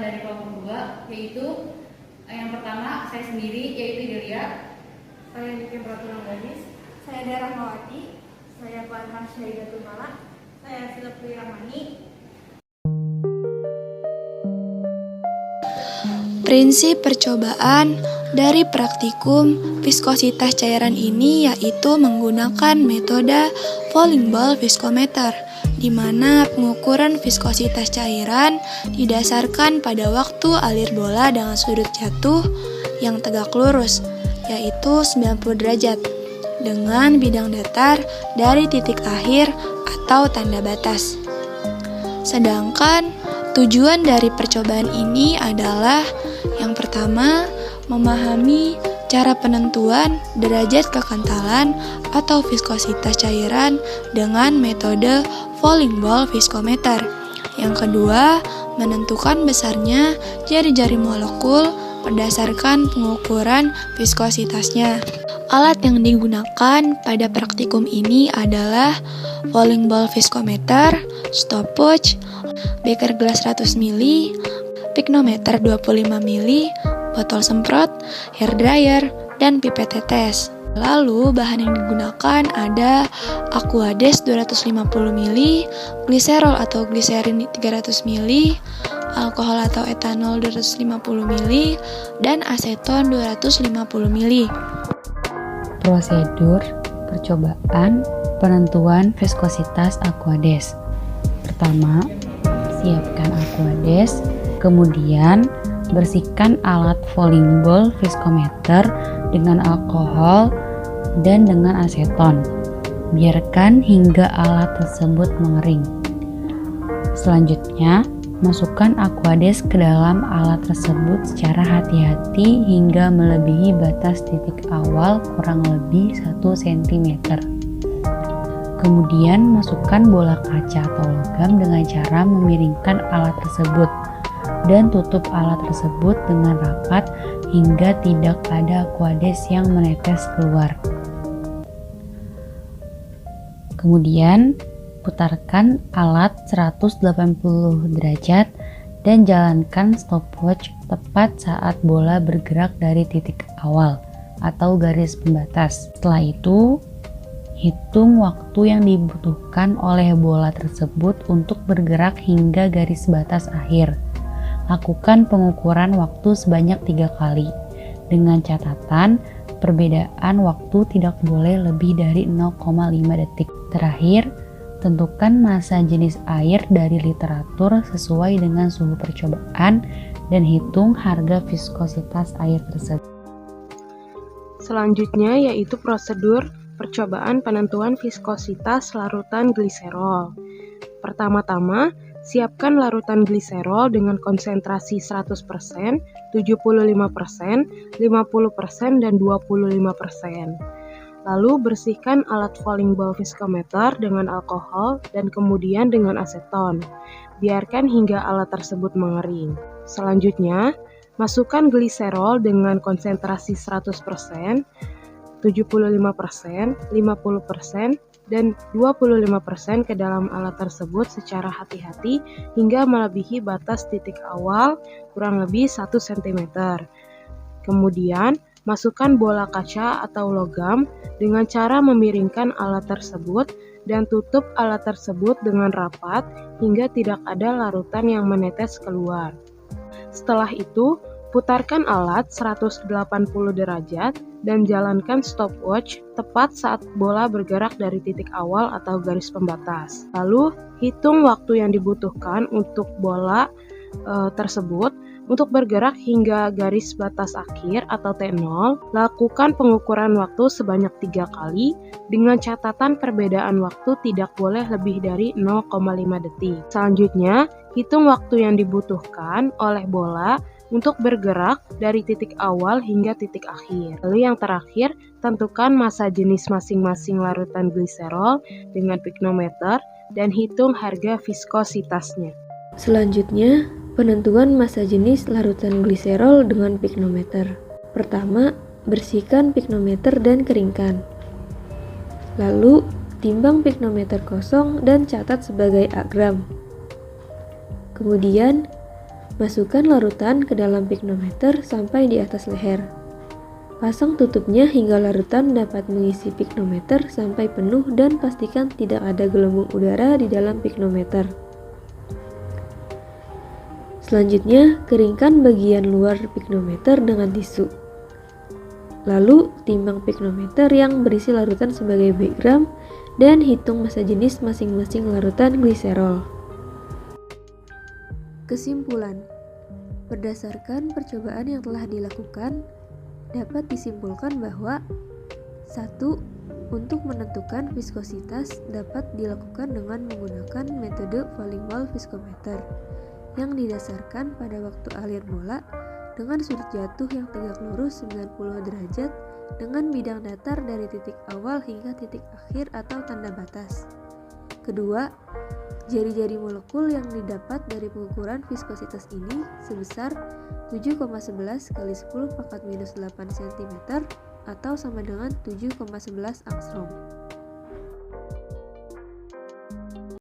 dari kelompok 2, yaitu yang pertama saya sendiri, yaitu Delia. Saya Niki Pratulang Gadis. Saya Dara Mawati. Saya Farhan Syahidatul Malak. Saya Silvi Rahmani. Prinsip percobaan dari praktikum viskositas cairan ini yaitu menggunakan metode falling ball viskometer, di mana pengukuran viskositas cairan didasarkan pada waktu alir bola dengan sudut jatuh yang tegak lurus, yaitu 90 derajat, dengan bidang datar dari titik akhir atau tanda batas. Sedangkan tujuan dari percobaan ini adalah yang pertama, memahami cara penentuan derajat kekentalan atau viskositas cairan dengan metode falling ball viskometer. Yang kedua, menentukan besarnya jari-jari molekul berdasarkan pengukuran viskositasnya. Alat yang digunakan pada praktikum ini adalah falling ball viskometer, stopwatch, beker gelas 100 ml, piknometer 25 ml, botol semprot, hair dryer, dan pipet tetes. Lalu bahan yang digunakan ada Aquades 250 ml, gliserol atau gliserin 300 ml, alkohol atau etanol 250 ml, dan aseton 250 ml. Prosedur percobaan penentuan viskositas Aquades. Pertama, siapkan Aquades. Kemudian, bersihkan alat falling ball viskometer dengan alkohol dan dengan aseton. Biarkan hingga alat tersebut mengering. Selanjutnya, masukkan Aquades ke dalam alat tersebut secara hati-hati hingga melebihi batas titik awal kurang lebih 1 cm. Kemudian, masukkan bola kaca atau logam dengan cara memiringkan alat tersebut dan tutup alat tersebut dengan rapat hingga tidak ada Aquades yang menetes keluar. Kemudian, putarkan alat 180 derajat dan jalankan stopwatch tepat saat bola bergerak dari titik awal atau garis pembatas. Setelah itu, hitung waktu yang dibutuhkan oleh bola tersebut untuk bergerak hingga garis batas akhir. Lakukan pengukuran waktu sebanyak 3 kali, dengan catatan perbedaan waktu tidak boleh lebih dari 0,5 detik. Terakhir, tentukan massa jenis air dari literatur sesuai dengan suhu percobaan dan hitung harga viskositas air tersebut. Selanjutnya yaitu prosedur percobaan penentuan viskositas larutan gliserol. Pertama-tama, siapkan larutan gliserol dengan konsentrasi 100%, 75%, 50%, dan 25%. Lalu bersihkan alat falling ball viskometer dengan alkohol dan kemudian dengan aseton. Biarkan hingga alat tersebut mengering. Selanjutnya, masukkan gliserol dengan konsentrasi 100%, 75%, 50%, dan 25% ke dalam alat tersebut secara hati-hati hingga melebihi batas titik awal kurang lebih 1 cm. Kemudian, masukkan bola kaca atau logam dengan cara memiringkan alat tersebut dan tutup alat tersebut dengan rapat hingga tidak ada larutan yang menetes keluar. Setelah itu, putarkan alat 180 derajat dan jalankan stopwatch tepat saat bola bergerak dari titik awal atau garis pembatas. Lalu, hitung waktu yang dibutuhkan untuk bola tersebut untuk bergerak hingga garis batas akhir atau T0. Lakukan pengukuran waktu sebanyak 3 kali dengan catatan perbedaan waktu tidak boleh lebih dari 0,5 detik. Selanjutnya, hitung waktu yang dibutuhkan oleh bola untuk bergerak dari titik awal hingga titik akhir. Lalu yang terakhir, tentukan massa jenis masing-masing larutan gliserol dengan piknometer dan hitung harga viskositasnya. Selanjutnya, penentuan massa jenis larutan gliserol dengan piknometer. Pertama, bersihkan piknometer dan keringkan. Lalu, timbang piknometer kosong dan catat sebagai A gram. Kemudian, Masukkan larutan ke dalam piknometer sampai di atas leher. Pasang tutupnya hingga larutan dapat mengisi piknometer sampai penuh dan pastikan tidak ada gelembung udara di dalam piknometer. Selanjutnya, keringkan bagian luar piknometer dengan tisu. Lalu, timbang piknometer yang berisi larutan sebagai background dan hitung massa jenis masing-masing larutan gliserol. Kesimpulan: berdasarkan percobaan yang telah dilakukan, dapat disimpulkan bahwa 1. Untuk menentukan viskositas dapat dilakukan dengan menggunakan metode falling wall viskometer yang didasarkan pada waktu alir bola dengan sudut jatuh yang tegak lurus 90 derajat dengan bidang datar dari titik awal hingga titik akhir atau tanda batas. Kedua, jari-jari molekul yang didapat dari pengukuran viskositas ini sebesar 7,11 kali 10⁻⁻8 cm atau sama dengan 7,11 angstrom.